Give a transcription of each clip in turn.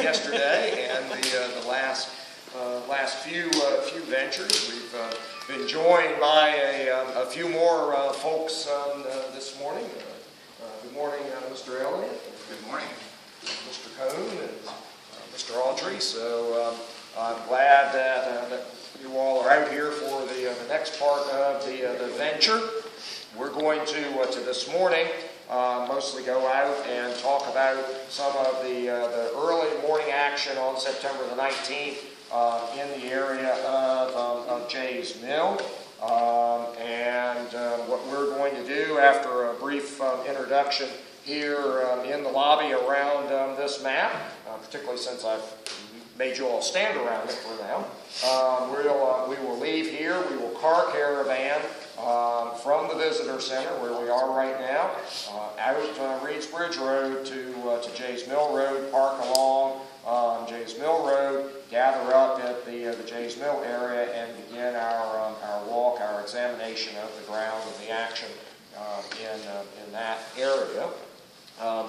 yesterday and the last few ventures. We've been joined by a few more folks this morning. Good morning, Mr. Elliott. Good morning. Mr. Cohn and Mr. Autry. So I'm glad that you all are out here for the next part of the venture. We're going to this morning mostly go out and talk about some of the early morning action on September the 19th in the area of Jay's Mill. And what we're going to do after a brief introduction here in the lobby around this map, particularly since I've made you all stand around it for now, we will leave here. We will car caravan from the visitor center where we are right now, out Reeds Bridge Road to Jay's Mill Road, park along Jay's Mill Road, gather up at the Jay's Mill area, and begin our walk, our examination of the ground and the action in that area.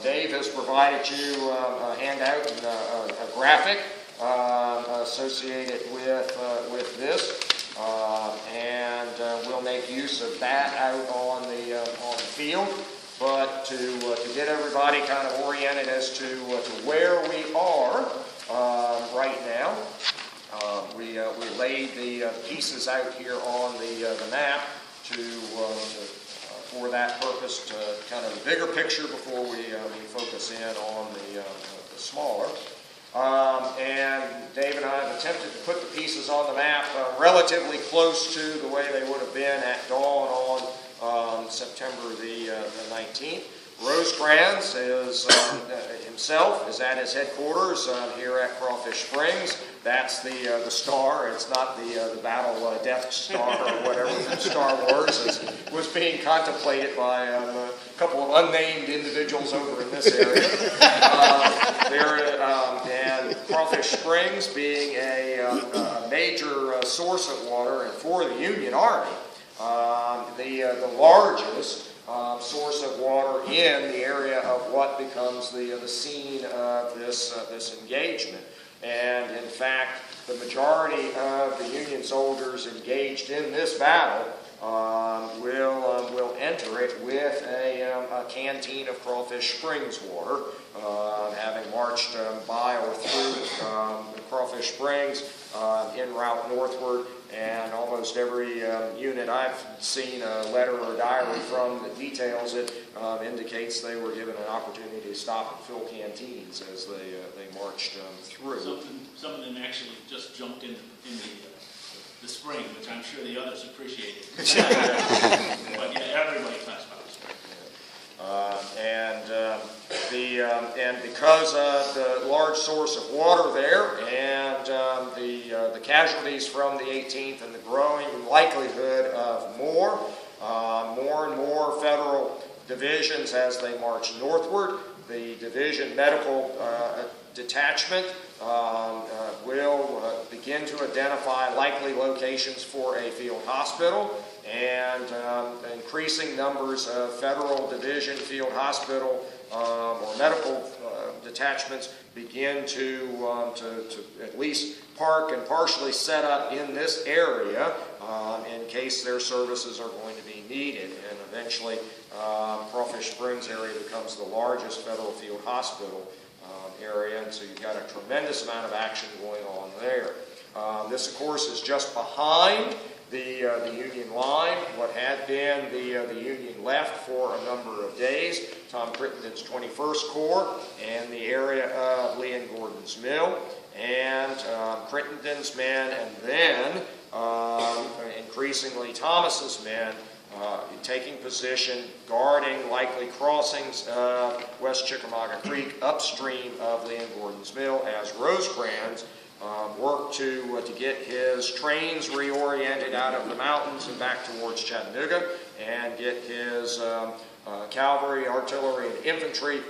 Dave has provided you a handout and a graphic associated with this, and we'll make use of that out on the field. But to get everybody kind of oriented as to where we are right now, we laid the pieces out here on the map for that purpose, to kind of a bigger picture before we focus in on the smaller. And Dave and I have attempted to put the pieces on the map relatively close to the way they would have been at dawn on September the 19th. Rosecrans himself is at his headquarters here at Crawfish Springs. That's the star. It's not the Battle Death Star or whatever from Star Wars was being contemplated by a couple of unnamed individuals over in this area. And Crawfish Springs being a major source of water, and for the Union Army, the largest source of water in the area of what becomes the scene of this engagement. And in fact, the majority of the Union soldiers engaged in this battle will enter it with a canteen of Crawfish Springs water, having marched by or through Crawfish Springs en route northward. And almost every unit I've seen a letter or a diary from that details it indicates they were given an opportunity to stop and fill canteens as they marched through. Some of them actually just jumped in the spring, which I'm sure the others appreciated. But yeah, everybody class powers. And because of the large source of water there, and the casualties from the 18th, and the growing likelihood of more and more federal divisions as they march northward, the division medical detachment will begin to identify likely locations for a field hospital, and increasing numbers of federal division field hospital or medical detachments begin to at least park and partially set up in this area in case their services are going to be needed. And eventually Crawfish Springs area becomes the largest federal field hospital area, and so you've got a tremendous amount of action going on there. This, of course, is just behind the Union line, what had been the Union left for a number of days, Tom Crittenden's 21st Corps, and the area of Lee and Gordon's Mill, and Crittenden's men, and then increasingly Thomas's men taking position, guarding likely crossings of West Chickamauga Creek upstream of Lee and Gordon's Mill, as Rosecrans worked to get his trains reoriented out of the mountains and back towards Chattanooga, and get his cavalry, artillery, and infantry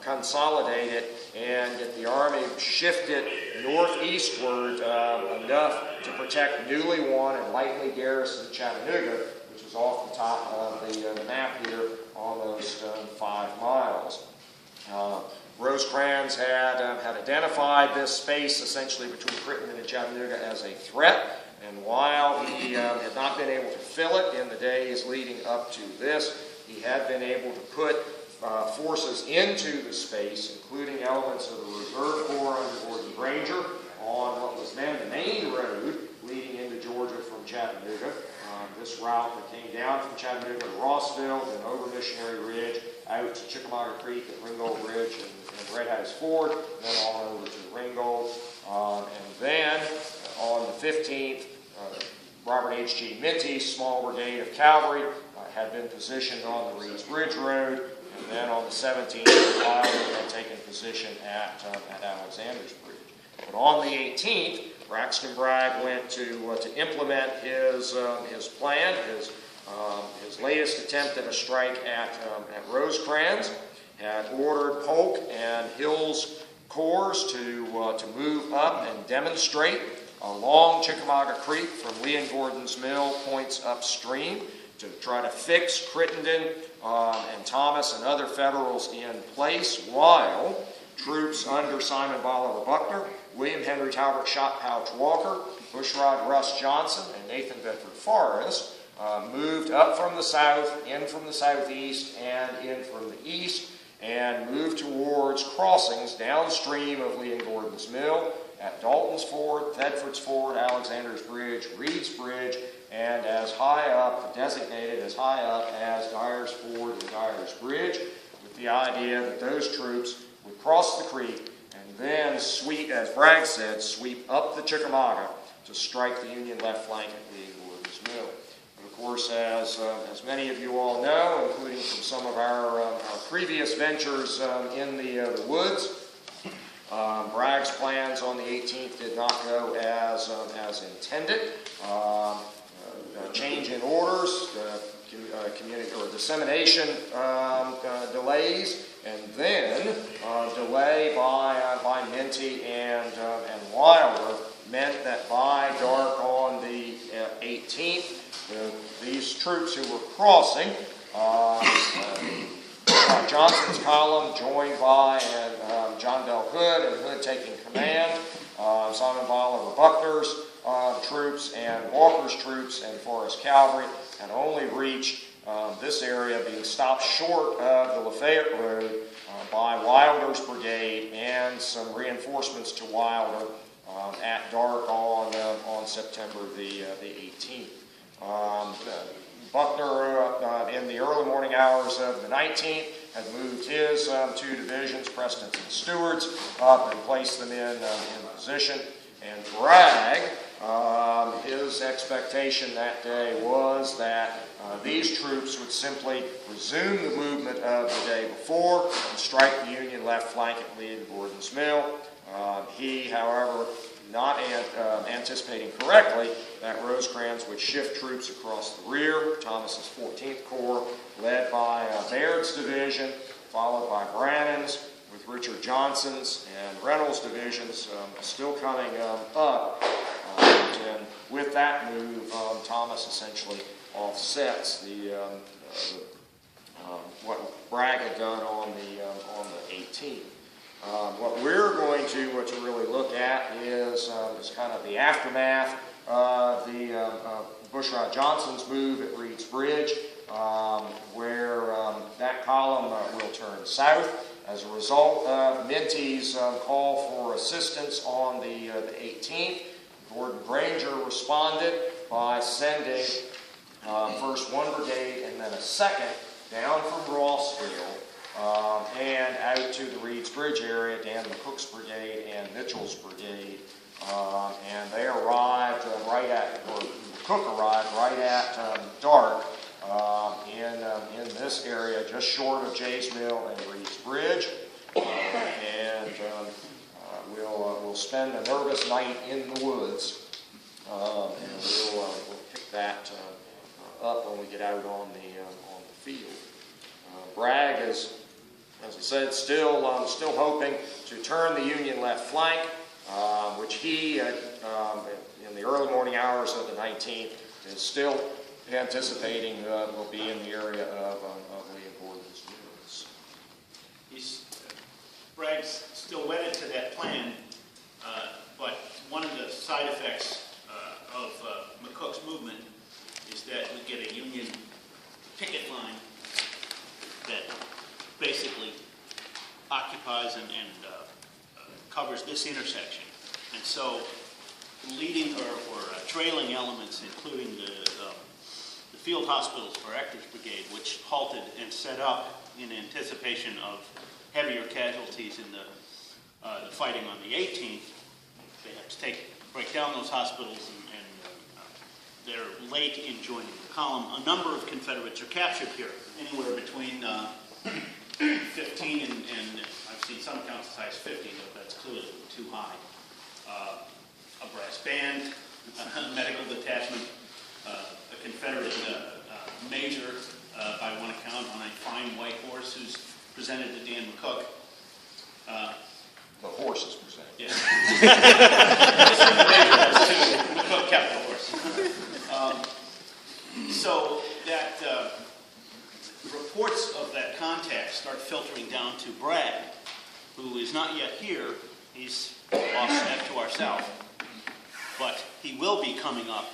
consolidated, and get the Army shifted northeastward enough to protect newly won and lightly garrisoned Chattanooga, which is off the top of the map here, almost 5 miles. Rosecrans had identified this space essentially between Crittenden and Chattanooga as a threat, and while he had not been able to fill it in the days leading up to this, he had been able to put forces into the space, including elements of the Reserve Corps under Gordon Granger, on what was then the main road leading into Georgia from Chattanooga. This route that came down from Chattanooga to Rossville, then over Missionary Ridge, out to Chickamauga Creek at Ringgold Ridge and Red House Ford, and then on over to Ringgold. And then on the 15th, Robert H.G. Minty's small brigade of cavalry had been positioned on the Reed's Bridge Road, and then on the 17th, Powell had taken position at Alexander's Bridge. But on the 18th, Braxton Bragg went to implement his plan, his latest attempt at a strike at Rosecrans. Had ordered Polk and Hill's corps to move up and demonstrate along Chickamauga Creek from Lee and Gordon's Mill points upstream to try to fix Crittenden and Thomas and other Federals in place, while troops under Simon Bolivar Buckner, William Henry Talbot Shot Pouch Walker, Bushrod Russ Johnson, and Nathan Bedford Forrest moved up from the south, in from the southeast, and in from the east, and moved towards crossings downstream of Lee and Gordon's Mill at Dalton's Ford, Thedford's Ford, Alexander's Bridge, Reed's Bridge, and as high up, designated as high up as Dyer's Ford and Dyer's Bridge, with the idea that those troops would cross the creek and then sweep, as Bragg said, sweep up the Chickamauga to strike the Union left flank at Lee and Gordon's Mill. And of course, as many of you all know, including from some of our previous ventures in the woods, Bragg's plans on the 18th did not go as intended. Change in orders, dissemination delays, and then delay by Minty and Wilder meant that by dark on the 18th, these troops who were crossing, Johnson's column joined by John Bell Hood, and Hood taking command, Simon Bolivar Buckner's troops and Walker's troops and Forrest Cavalry, had only reached this area, being stopped short of the Lafayette Road by Wilder's brigade and some reinforcements to Wilder at dark on September the 18th. Buckner, in the early morning hours of the 19th, had moved his two divisions, Preston's and Stewart's, up and placed them in position. And Bragg, his expectation that day was that these troops would simply resume the movement of the day before and strike the Union left flank at Lee and Gordon's Mill. He, however, not anticipating correctly that Rosecrans would shift troops across the rear. Thomas's 14th Corps, led by Baird's division, followed by Brannan's, with Richard Johnson's and Reynolds' divisions still coming up. And with that move, Thomas essentially offsets what Bragg had done on the 18th. What we're going to really look at is kind of the aftermath of the Bushrod Johnson's move at Reed's Bridge, where that column will turn south as a result of Minty's call for assistance on the 18th. Gordon Granger responded by sending first one brigade and then a second down from Rossville and out to the Reed's Bridge area, Dan McCook's brigade and Mitchell's brigade. And they arrived McCook arrived right at dark in this area, just short of Jay's Mill and Reed's Bridge. And we'll spend a nervous night in the woods, and we'll pick that up when we get out on the field. Bragg is, as I said, still hoping to turn the Union left flank, which he, in the early morning hours of the 19th, is still anticipating will be in the area of Lee and Gordon's Mills. Bragg's still wedded to that plan, but one of the side effects of McCook's movement is that we get a union picket line that basically occupies and covers this intersection. And so leading or trailing elements, including the field hospitals for Ector's Brigade, which halted and set up in anticipation of heavier casualties in the fighting on the 18th. They have to break down those hospitals, and they're late in joining the column. A number of Confederates are captured here, anywhere between 15 and I've seen some accounts as high as 50, but that's clearly too high. A brass band, a medical detachment, a Confederate major, by one account, on a fine white horse who's presented to Dan McCook. The horse is presented. Yeah. McCook kept the horse. So that reports of that contact start filtering down to Bragg, who is not yet here. He's off to our south. But he will be coming up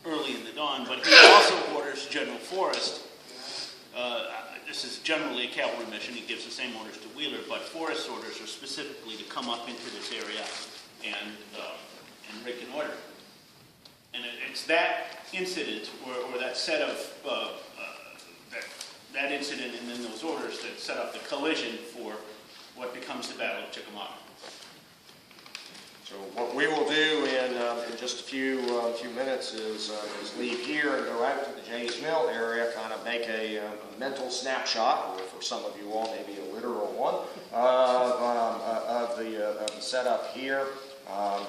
early in the dawn. But he also orders General Forrest. This is generally a cavalry mission. He gives the same orders to Wheeler, but Forrest's orders are specifically to come up into this area and reconnoiter. And it's that incident, or that set of that incident, and then those orders that set up the collision for what becomes the Battle of Chickamauga. So what we will do in just a few minutes is leave here and go out to the Jays Mill area, kind of make a mental snapshot, or for some of you all, maybe a literal one, of the setup here.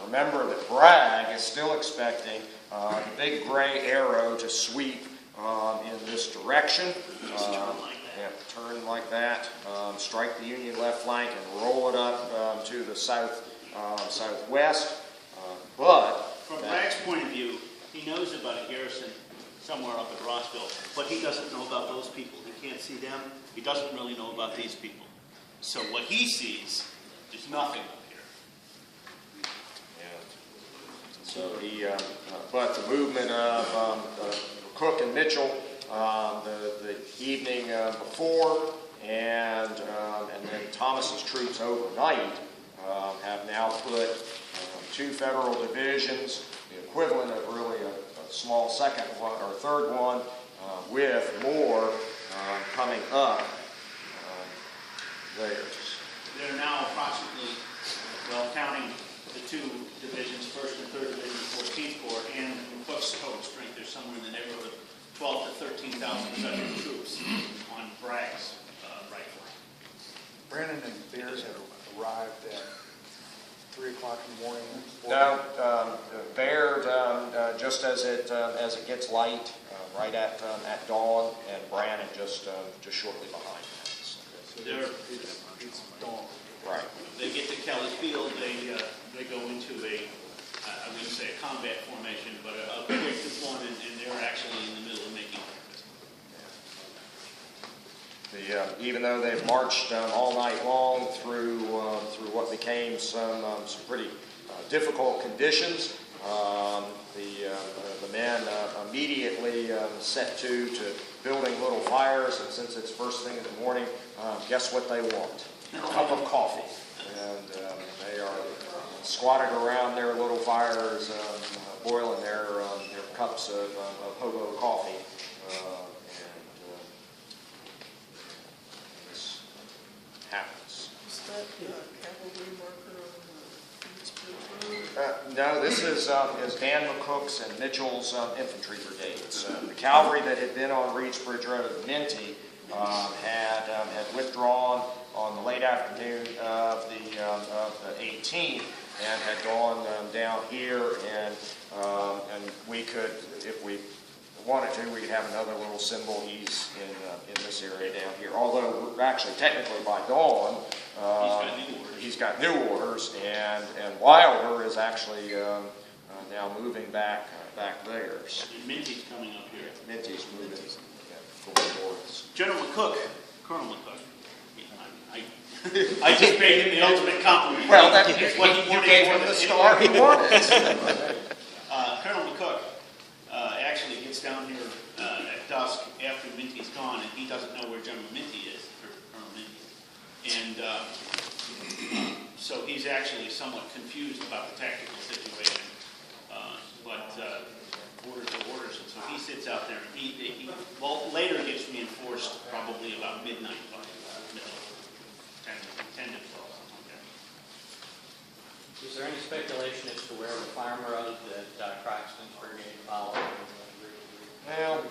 Remember that Bragg is still expecting the big gray arrow to sweep in this direction. Turn like that, strike the Union left flank and roll it up to the southwest. But from Bragg's point of view, he knows about a garrison somewhere up at Rossville, but he doesn't know about those people. He can't see them. He doesn't really know about these people. So what he sees is nothing up here. So but the movement of Cook and Mitchell the evening before, and then Thomas's troops overnight have now put two federal divisions, the equivalent of really a small second one or third one, with more coming up there. They're now approximately, well, counting the two divisions, 1st and 3rd Division, 14th Corps, and McCook's total strength, there's somewhere in the neighborhood of 12,000 to 13,000 federal troops on Bragg's right flank. Brandon and Beers had arrived at 3 o'clock in the morning. No, Baird, just as it gets light, right at dawn, and Brannon just shortly behind that. So It's dawn. Right. They get to Kelly's Field, they go into I wouldn't say a combat formation, but a quick deployment, and they're actually in the middle of making even though they've marched all night long through what became some pretty difficult conditions, the men immediately set to building little fires, and since it's first thing in the morning, guess what they want? A cup of coffee. And they are squatted around their little fires, boiling their cups of hobo coffee. Happens. Is that cavalry marker on the No, this is Dan McCook's and Mitchell's infantry brigades. The cavalry that had been on Reeds Bridge Road, Minty, had withdrawn on the late afternoon of the 18th and had gone down here, and we could, if we wanted to, we could have another little symbol. He's in this area down here. Although actually, technically, by dawn, he's got new orders, and Wilder is actually now moving back there. And Minty's coming up here. Minty's moving going north. General McCook, Colonel McCook, I just paid him the ultimate compliment. Well, that, It's what he you wanted gave more him than the anyone. star he wanted. Colonel McCook actually gets down here at dusk after Minty's gone, and he doesn't know where General Minty is, or Colonel Minty. And so he's actually somewhat confused about the tactical situation. But orders are orders, and so he sits out there, and he later gets reinforced probably about midnight, by middle, 10 to 12, something like that. Is there any speculation as to where the farm road that Croxton's brigade followed? Well,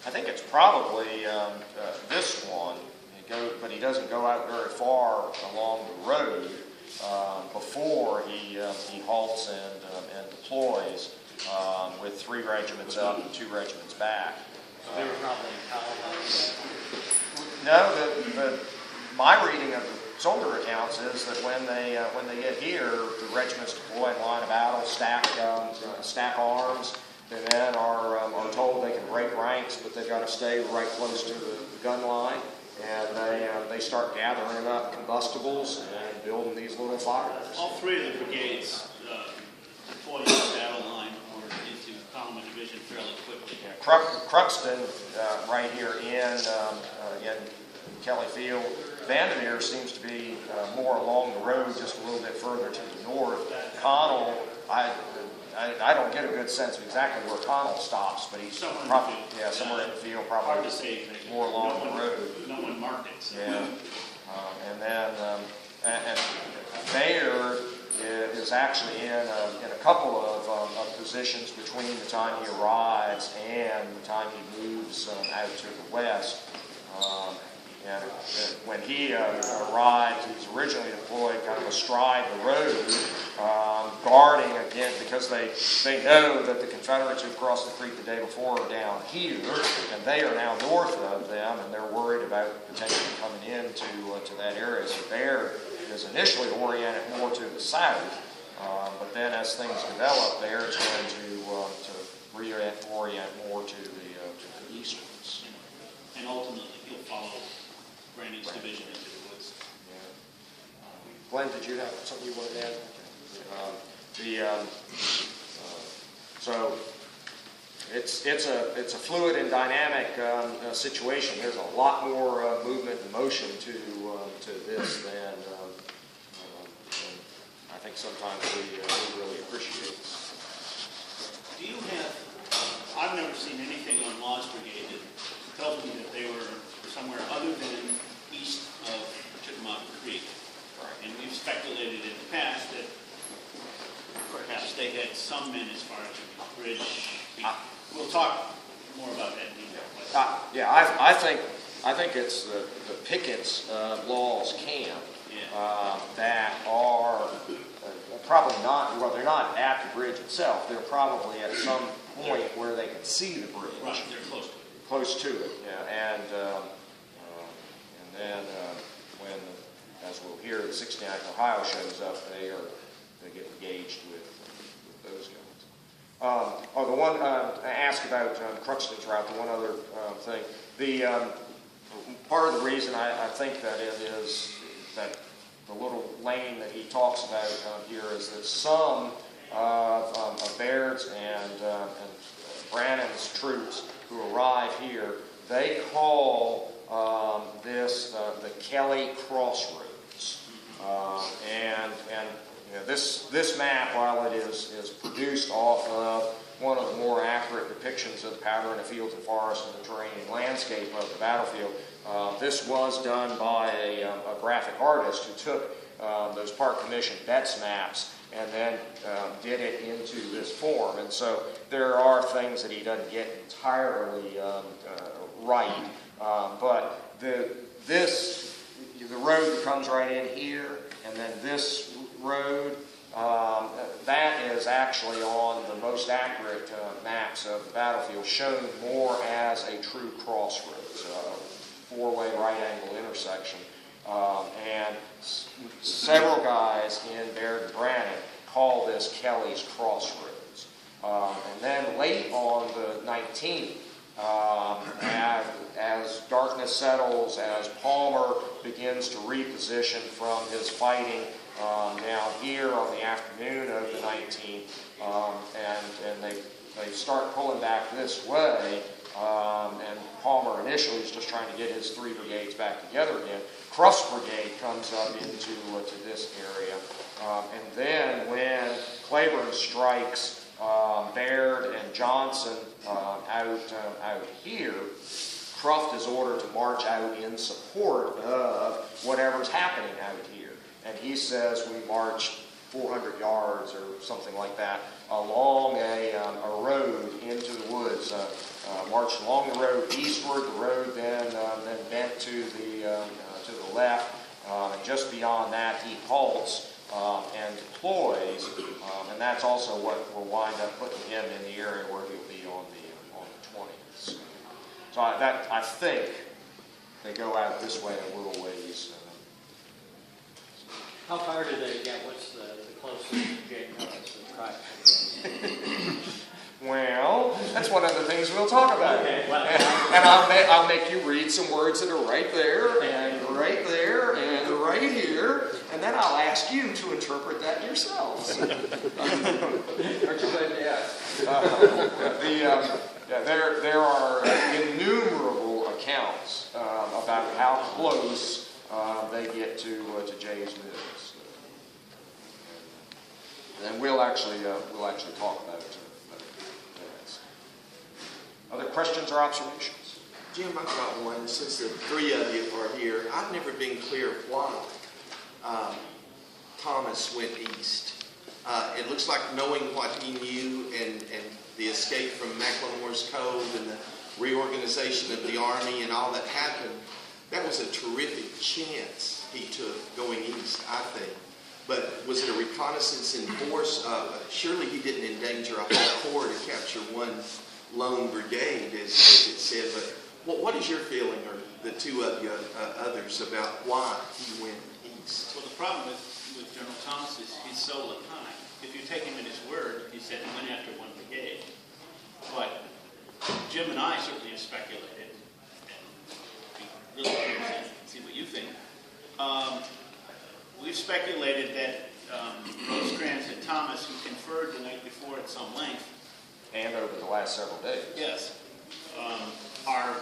I think it's probably this one, but he doesn't go out very far along the road before he halts and deploys with 3 regiments up and 2 regiments back. So they were probably in Powell. No, my reading of the soldier accounts is that when they get here, the regiments deploy in line of battle, stack arms. The men are told they can break ranks, but they've got to stay right close to the gun line, and they start gathering up combustibles and building these little fires. All 3 of the brigades deployed in the battle line or into column of division fairly quickly. Yeah, Cruxton, right here in Kelly Field. Vandermeer seems to be more along the road, just a little bit further to the north. Connell, I don't get a good sense of exactly where Connell stops, but he's Somewhere in probably, the field. yeah, somewhere in the field, Hard probably to say. more along the road. No one marked it. So. Yeah, and then and Bayer is actually in a couple of positions between the time he arrives and the time he moves out to the west. And when he arrived, he was originally deployed kind of astride the road, guarding again, because they know that the Confederates who crossed the creek the day before are down here, and they are now north of them, and they're worried about potentially coming into to that area. So Baird is initially oriented more to the south, but then as things develop, Baird's going to reorient more to the eastwards. And ultimately, he'll follow Branning's division into the woods. Glenn, did you have something you wanted to add? So it's a fluid and dynamic situation. There's a lot more movement and motion to this than I think sometimes we really appreciate. Do you have? I've never seen anything on Law's Brigade that tells me that they were somewhere other than east of Chickamauga Creek. Right. And we've speculated in the past that perhaps they had some men as far as the bridge. We'll talk more about that in detail. Yeah, I think it's the Pickett's Laws camp that are probably not, well, they're not at the bridge itself. They're probably at some point where they can see the bridge. Right, they're close to it. Close to it, yeah. And then when, as we'll hear, the 69th Ohio shows up, they get engaged with those guys. The one I asked about Cruxton's route, the one other thing. The part of the reason I think that it is that the little lane that he talks about here is that some of Baird's and Brannan's troops who arrive here, they call this the Kelly Crossroads, and you know, this map, while it is produced off of one of the more accurate depictions of the powder in the fields and forests and the terrain and landscape of the battlefield, this was done by a graphic artist who took those Park Commission Betts maps and then did it into this form. And so there are things that he doesn't get entirely right, but the road that comes right in here, and then this road, that is actually on the most accurate maps of the battlefield, shown more as a true crossroads, four-way right-angle intersection. And several guys in Baird and Brannan call this Kelly's Crossroads. And then late on the 19th, as darkness settles, as Palmer begins to reposition from his fighting now here on the afternoon of the 19th, and they start pulling back this way, and Palmer initially is just trying to get his 3 brigades back together again. Cruft's brigade comes up into to this area, and then when Claiborne strikes Baird and Johnson out here, Cruft is ordered to march out in support of whatever's happening out here. And he says we marched 400 yards or something like that along a road into the woods. Marched along the road eastward. The road then bent to the left, and just beyond that he halts and deploys, and that's also what will wind up putting him in the area where he'll be on the 20th. So I think they go out this way a little ways. How far do they get? What's the closest Jay knows to Crawfish? Well, that's one of the things we'll talk about. Okay, well, and I'll make you read some words that are right there, and right there, and right here, and then I'll ask you to interpret that yourselves. Aren't you glad to ask? There are innumerable accounts about how close they get to Jay's Mills, and we'll actually talk about it. Other questions or observations? Jim, I've got one. Since the 3 of you are here, I've never been clear why Thomas went east. It looks like knowing what he knew and the escape from McLemore's Cove and the reorganization of the Army and all that happened, that was a terrific chance he took going east, I think. But was it a reconnaissance in force? Surely he didn't endanger a whole corps to capture one lone brigade, as it said. But what is your feeling, or the 2 of you others, about why he went east? Well, the problem with General Thomas is he's so laconic. If you take him at his word, he said he went after 1 brigade. But Jim and I certainly have speculated, and be really curious to see what you think. We've speculated that Rosecrans and Thomas, who conferred the night before at some length, And over the last several days. yes, are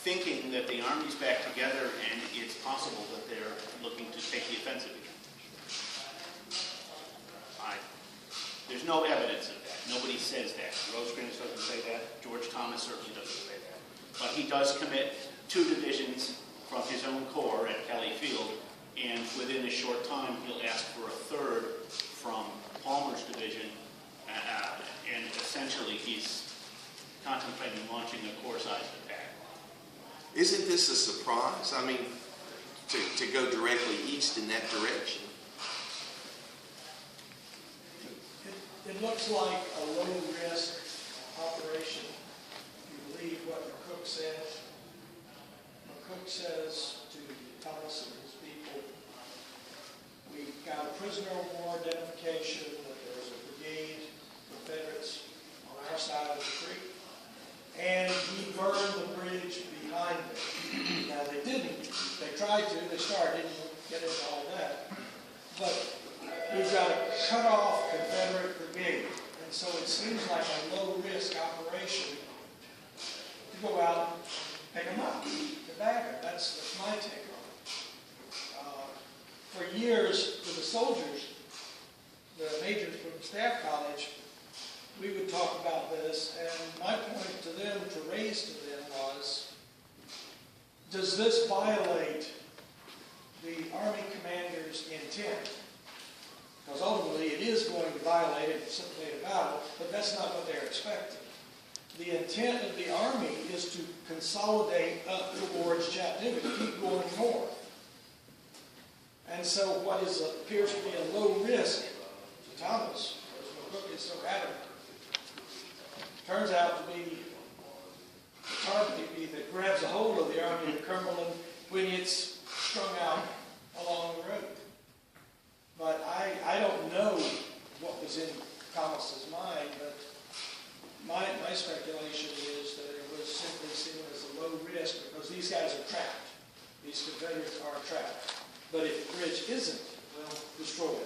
thinking that the Army's back together and it's possible that they're looking to take the offensive again. There's no evidence of that. Nobody says that. Rosecrans doesn't say that. George Thomas certainly doesn't say that. But he does commit 2 divisions from his own corps at Kelly Field, and within a short time he'll ask for a 3rd from Palmer's division. And essentially, he's contemplating launching a corps-sized attack. Isn't this a surprise? I mean, to go directly east in that direction. It looks like a low-risk operation, if you believe what McCook says. McCook says to Thomas and his people, we've got a prisoner of war identification that there's a brigade Confederates on our side of the creek, and we burned the bridge behind them. Now they didn't. They tried to. They started. Didn't get into all that. But we've got a cut-off Confederate brigade, and so it seems like a low-risk operation to go out and pick them up, to bag them. That's my take on it. For years, with the soldiers, the majors from Staff College, we would talk about this, and my point to them, to raise to them was, does this violate the Army commander's intent? Because ultimately it is going to violate it, simply a battle, but that's not what they're expecting. The intent of the Army is to consolidate up towards Chattanooga, keep going north. And so what appears to be a low risk to Thomas, as McCook is so adamant, turns out to be a target that grabs a hold of the Army of the Cumberland when it's strung out along the road. But I don't know what was in Thomas's mind, but my speculation is that it was simply these guys are trapped. These Confederates are trapped. But if the bridge isn't destroyed,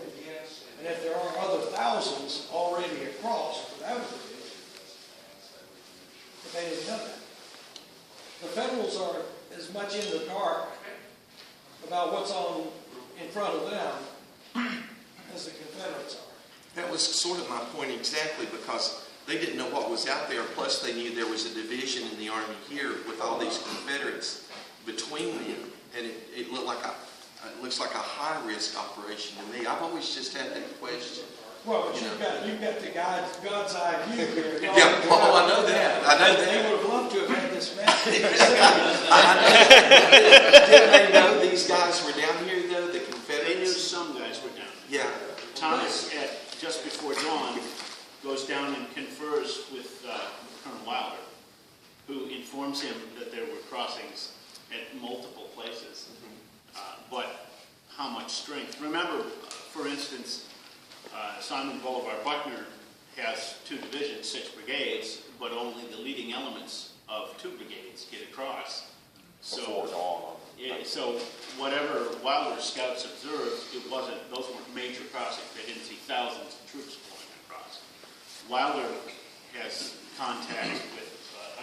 and if there are other thousands already across without a bridge, but they didn't know that. The Federals are as much in the dark about what's in front of them as the Confederates are. That was sort of my point exactly, because they didn't know what was out there, plus they knew there was a division in the Army here with all these Confederates between them, and it looked like it looks like a high-risk operation to me. I've always just had that question. Well, but you've got the God's eye view here. Yeah, well, I know that. I know that. They would have loved to have had this map. Didn't they know these guys were down here, though, the Confederates? They knew some guys were down there. Yeah. Thomas, just before dawn, goes down and confers with Colonel Wilder, who informs him that there were crossings at multiple places. But how much strength? Remember, for instance, Simon Bolivar Buckner has 2 divisions, 6 brigades, but only the leading elements of 2 brigades get across. So whatever Wilder's scouts observed, those weren't major crossings. They didn't see thousands of troops going across. Wilder has contact with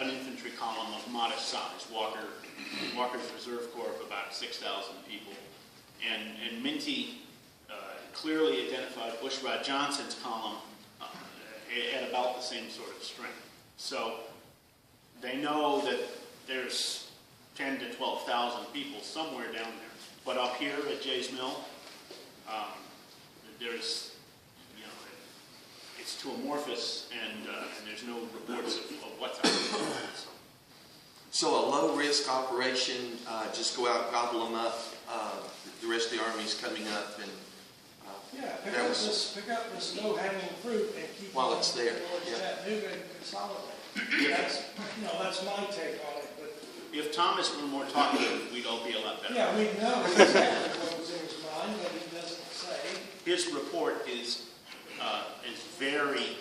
an infantry column of modest size, Walker's Reserve Corps of about 6,000 people, and Minty clearly identified Bushrod Johnson's column at about the same sort of strength. So they know that there's 10 to 12,000 people somewhere down there. But up here at Jay's Mill, there's, it's too amorphous, and there's no reports of what's out there. So a low-risk operation, just go out, gobble them up. The rest of the Army's coming up, and pick up this low-hanging fruit and keep while it's there. Towards Chattanooga and consolidate. That's my take on it. But if Thomas were more talkative, we'd all be a lot better. yeah, we know exactly what was in his mind, but he doesn't say. His report is very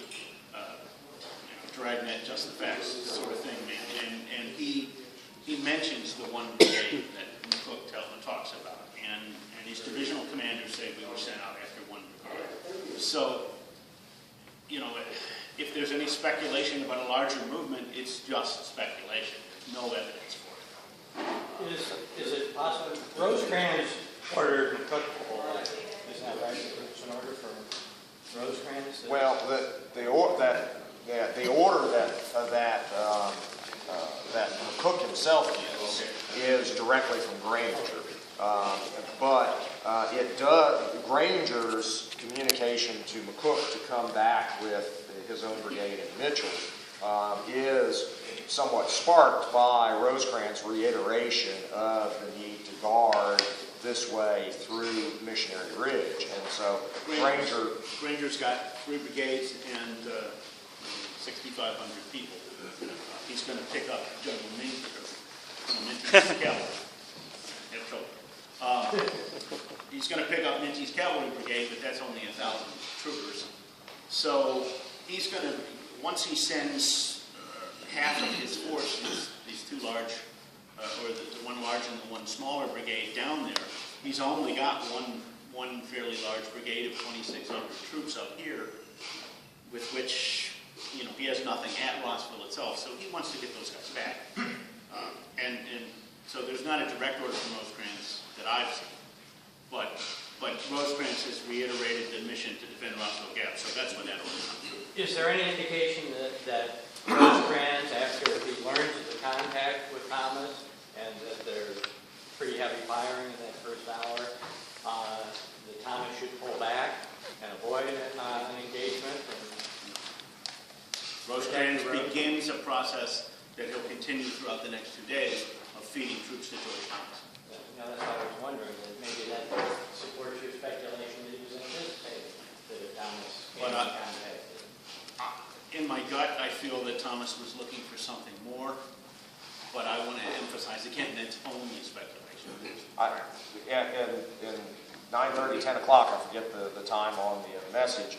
dragnet, just the facts sort of thing, man. And he mentions the one brigade that McCook talks about, and his divisional commanders say we were sent out after one brigade. So, if there's any speculation about a larger movement, it's just speculation. There's no evidence for it. Is it possible? Rosecrans ordered McCook to pull back. Isn't that right? It's an order for Rosecrans? Well, the order that McCook himself gives is directly from Granger. But Granger's communication to McCook to come back with his own brigade in Mitchell is somewhat sparked by Rosecrans' reiteration of the need to guard this way through Missionary Ridge. And so Granger's got 3 brigades and 6,500 people. He's going to pick up General Minty's cavalry. He's going to pick up Minty's cavalry brigade, but that's only 1,000 troopers. So he's going to, once he sends half of his force, these 2 large, or the one large and the one smaller brigade down there, he's only got one fairly large brigade of 2,600 troops up here, with which he has nothing at Rossville itself. So he wants to get those guys back, and so there's not a direct order from Rosecrans that I've seen, but Rosecrans has reiterated the mission to defend Rossville Gap, so that's when that order comes through. Is there any indication that Rosecrans, after he learns of the contact with Thomas and that there's pretty heavy firing in that first hour, that Thomas should pull back and avoid an engagement? Rosecrans begins a process that he'll continue throughout the next 2 days of feeding troops to George Thomas. That's what I was wondering, that maybe that supports your speculation that he was anticipating that if Thomas came in contact. In my gut, I feel that Thomas was looking for something more, but I want to emphasize again that's only speculation. In 9:30, 10 o'clock, I forget the time on the message,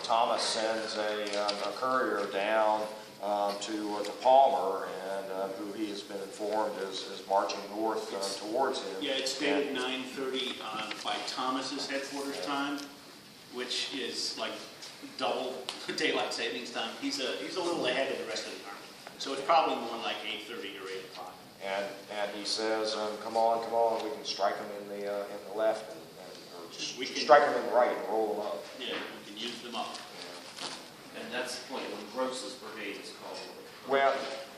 Thomas sends a courier down to Palmer, and and who he has been informed is marching north towards him. Yeah, it's dated 9:30 by Thomas's headquarters time, which is like double daylight savings time. He's a little ahead of the rest of the army, so it's probably more like 8:30 or 8 o'clock. And he says, come on, we can strike him in the left, or We can- strike him in the right and roll him up. Yeah, we can use them up. And that's the point when Gross's brigade is called. Well,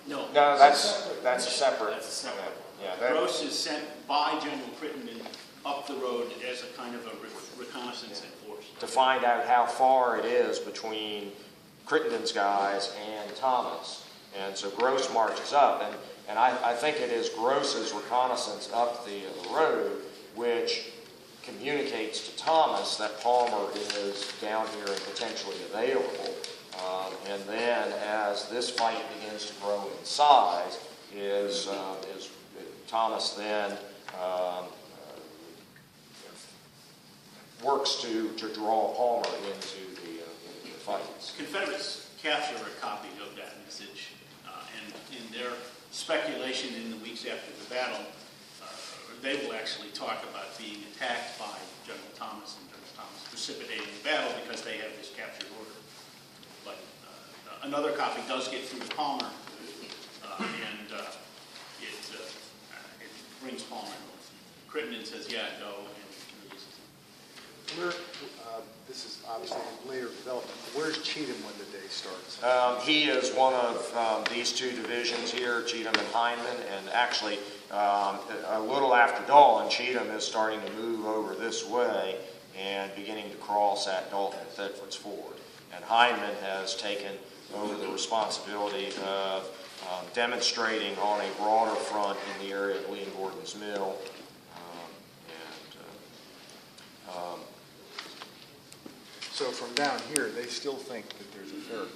No, that's a separate. That's a separate. Yeah, that, Gross is sent by General Crittenden up the road as a kind of a reconnaissance force. to find out how far it is between Crittenden's guys and Thomas. And so Gross marches up, and I think it is Gross's reconnaissance up the road which communicates to Thomas that Palmer is down here and potentially available. And then as this fight begins to grow in size, is Thomas then works to draw Palmer into the fights. Confederates capture a copy of that message, and in their speculation in the weeks after the battle, they will actually talk about being attacked by General Thomas and General Thomas precipitating the battle because they have this captured order. But another copy does get through to Palmer, and it brings Palmer north. Crittenden says, yeah, go, and releases him. Where, this is obviously later development, but where's Cheatham when the day starts? He is one of these two divisions here, Cheatham and Hindman, and actually a little after dawn, Cheatham is starting to move over this way and beginning to cross at Dalton and Thedford's Ford. And Hindman has taken over the responsibility of demonstrating on a broader front in the area of Lee and Gordon's Mill. So from down here, they still think that there's a very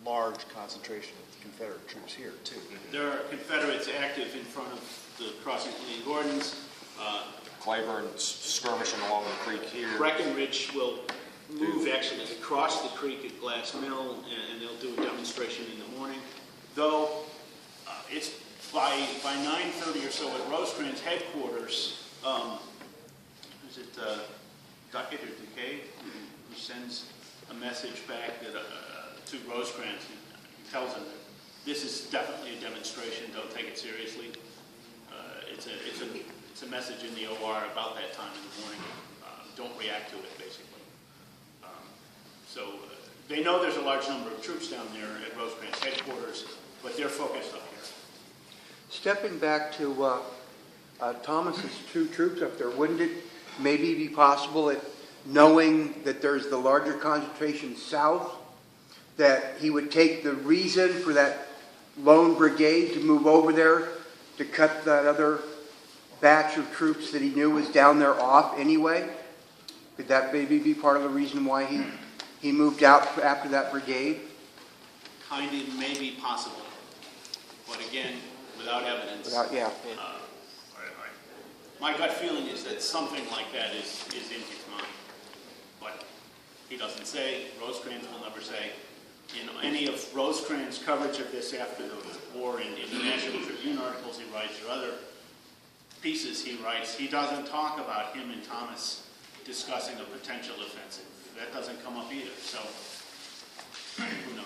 large concentration of Confederate troops here, too. There are Confederates active in front of the crossing Lee and Gordon's. Claiborne skirmishing along the creek here. Breckenridge will move actually across the creek at Glass Mill, and they'll do a demonstration in the morning. Though it's by 9:30 or so at Rosecrans headquarters. Is it Duckett or Decay who sends a message back that, to Rosecrans? He tells them that this is definitely a demonstration. Don't take it seriously. It's a message in the OR about that time in the morning. Don't react to it, basically. So they know there's a large number of troops down there at Rosecrans headquarters, but they're focused up here. Stepping back to Thomas's two troops up there, wouldn't it maybe be possible that knowing that there's the larger concentration south, that he would take the reason for that lone brigade to move over there to cut that other batch of troops that he knew was down there off anyway? Could that maybe be part of the reason why he moved out after that brigade? Kind of may be possible, but again, without evidence. Yeah. My gut feeling is that something like that is in his mind, but he doesn't say. Rosecrans will never say. In any of Rosecrans' coverage of this after the war, in the National Tribune articles he writes or other pieces he writes, he doesn't talk about him and Thomas discussing a potential offensive. That doesn't come up either, so who knows?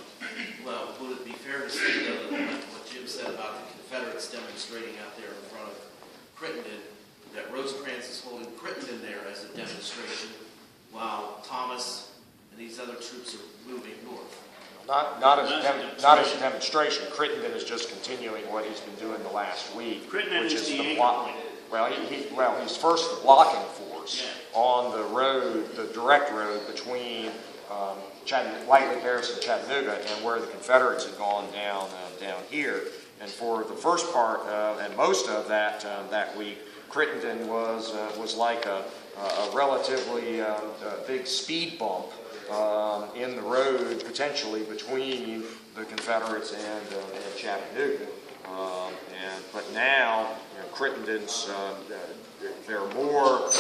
Well, would it be fair to say, though, that what Jim said about the Confederates demonstrating out there in front of Crittenden, that Rosecrans is holding Crittenden there as a demonstration, while Thomas and these other troops are moving north? Not as a demonstration. Crittenden is just continuing what he's been doing the last week, Crittenden which is the anchor block. point. Well, he's first the blocking force Yeah. on the road, the direct road between Lightly Garrison, Chattanooga, and where the Confederates had gone down here. And for the first part and most of that week, Crittenden was like a relatively big speed bump in the road, potentially between the Confederates and Chattanooga. But now, Crittenden's, there are more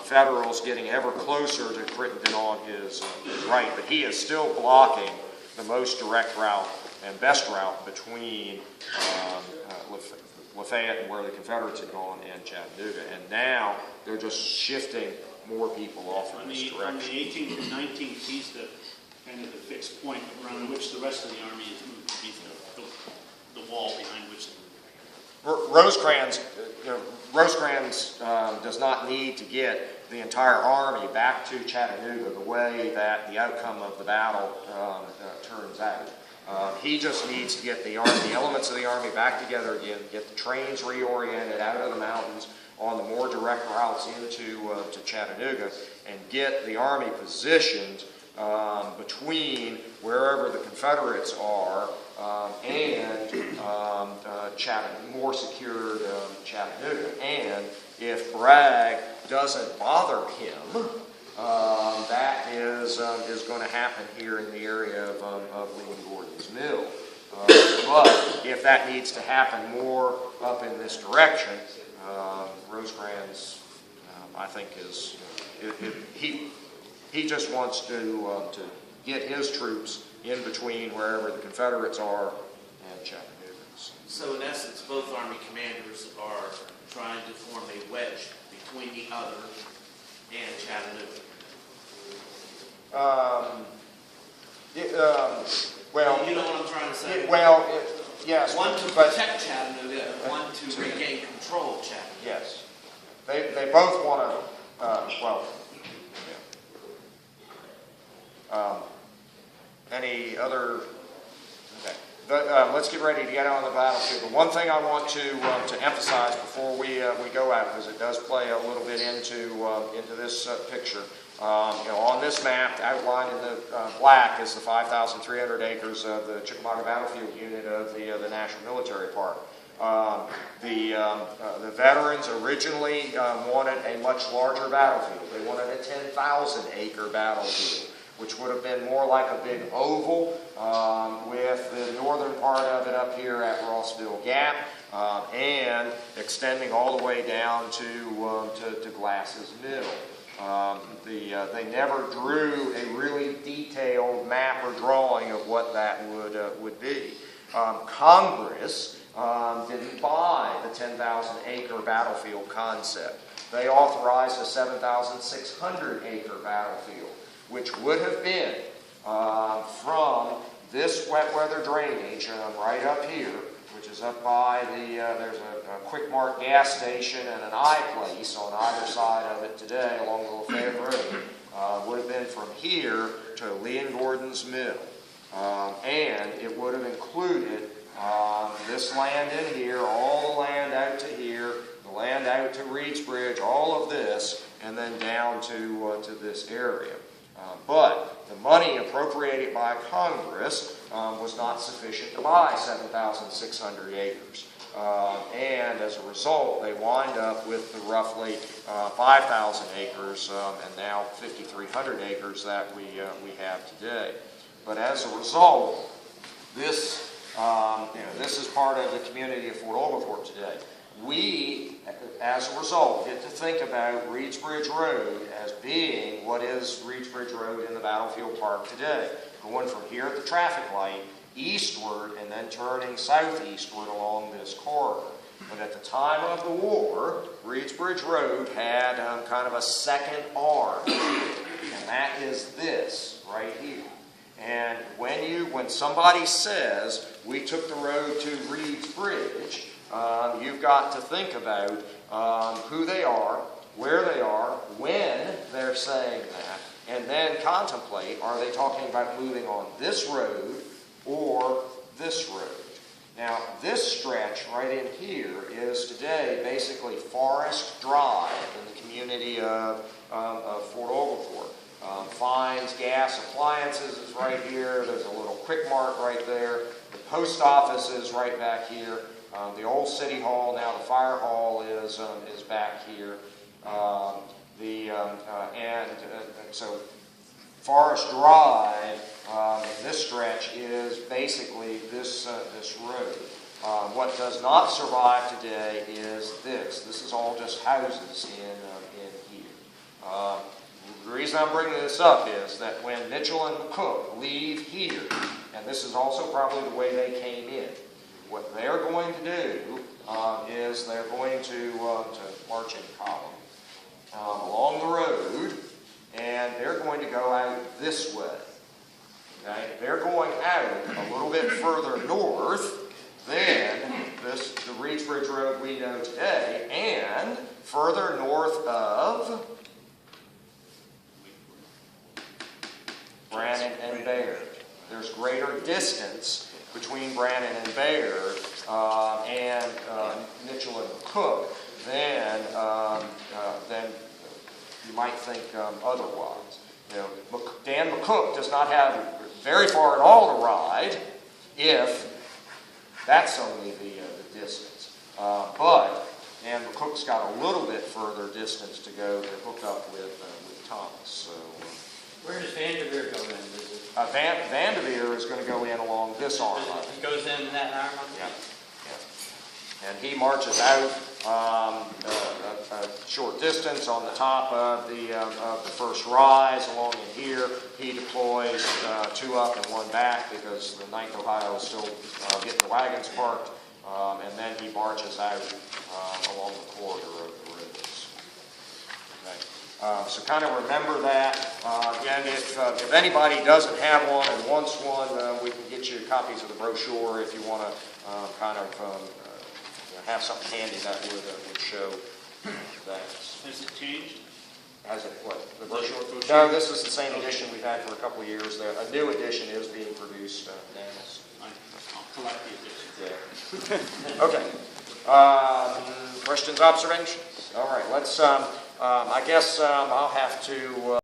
Federals getting ever closer to Crittenden on his right, but he is still blocking the most direct route best route between Lafayette and where the Confederates had gone and Chattanooga. And now they're just shifting more people off in this From the direction. 18th and 19th, he's the kind of the fixed point around which the rest of the army is moved. He's the wall behind which. Rosecrans, does not need to get the entire army back to Chattanooga the way that the outcome of the battle turns out. He just needs to get the elements of the army back together again, get the trains reoriented out of the mountains on the more direct routes into to Chattanooga, and get the army positioned between wherever the Confederates are and more secured Chattanooga. And if Bragg doesn't bother him, that is going to happen here in the area of Lee and Gordon's Mill. But if that needs to happen more up in this direction, Rosecrans, I think, he just wants to get his troops in between wherever the Confederates are and Chattanooga. So in essence, both Army commanders are trying to form a wedge between the other and Chattanooga. Well, you know what I'm trying to say? Yes. One to protect Chattanooga, and one to regain control of Chattanooga. Yes. They both want to, any other, okay. Let's get ready to get out on the battlefield. The one thing I want to emphasize before we go out, because it does play a little bit into this picture. On this map, outlined in the black, is the 5,300 acres of the Chickamauga Battlefield Unit of the National Military Park. The veterans originally wanted a much larger battlefield. They wanted a 10,000-acre battlefield, which would have been more like a big oval, with the northern part of it up here at Rossville Gap, and extending all the way down to Glass's Mill. They never drew a really detailed map or drawing of what that would be. Congress didn't buy the 10,000-acre battlefield concept. They authorized a 7,600-acre battlefield, which would have been from this wet weather drainage right up here, which is up by there's a Quick Mart gas station and an I-Place on either side of it today along the Lafayette Road, would have been from here to Lee and Gordon's Mill. And it would have included this land in here, all the land out to here, the land out to Reed's Bridge, all of this, and then down to this area. But the money appropriated by Congress was not sufficient to buy 7,600 acres. And as a result, they wind up with the roughly 5,000 acres and now 5,300 acres that we have today. But as a result, this is part of the community of Fort Oglethorpe today. We, as a result, get to think about Reed's Bridge Road as being what is Reed's Bridge Road in the Battlefield Park today, going from here at the traffic light eastward and then turning southeastward along this corridor. But at the time of the war, Reed's Bridge Road had kind of a second arm, and that is this right here. And when somebody says we took the road to Reed's Bridge, you've got to think about who they are, where they are, when they're saying that, and then contemplate, are they talking about moving on this road or this road? Now, this stretch right in here is today basically Forest Drive in the community of Fort Oglethorpe. Fines, gas, appliances is right here. There's a little Quick Mart right there. The post office is right back here. The old city hall, now the fire hall, is back here. So Forest Drive, this stretch is basically this road. What does not survive today is this. This is all just houses in here. The reason I'm bringing this up is that when Mitchell and McCook leave here, and this is also probably the way they came in, what they're going to do is they're going to marching column along the road, and they're going to go out this way. Okay? They're going out a little bit further north than the Reeds Bridge Road we know today, and further north of Brannan and Baird. There's greater distance between Brannan and Baird and Mitchell and McCook than you might think otherwise. You know, Dan McCook does not have very far at all to ride if that's only the distance. But Dan McCook's got a little bit further distance to go to hook up with Thomas. So, Where does Vanderveer go in? Vanderveer is going to go in along this arm line. He goes in that arm? Yeah. And he marches out a short distance on the top of the first rise along in here. He deploys 2 up and 1 back because the 9th Ohio is still getting the wagons parked. And then he marches out along the corridor of the roads. Okay. So kind of remember that. And if anybody doesn't have one and wants one, we can get you copies of the brochure if you want to kind of have something handy that would show that. Has it changed? Has it what? The brochure? No, this is the same edition we've had for a couple of years. A new edition is being produced now. I'll collect the edition. Yeah. Okay. Questions, observations? All right. Let's. I guess I'll have to.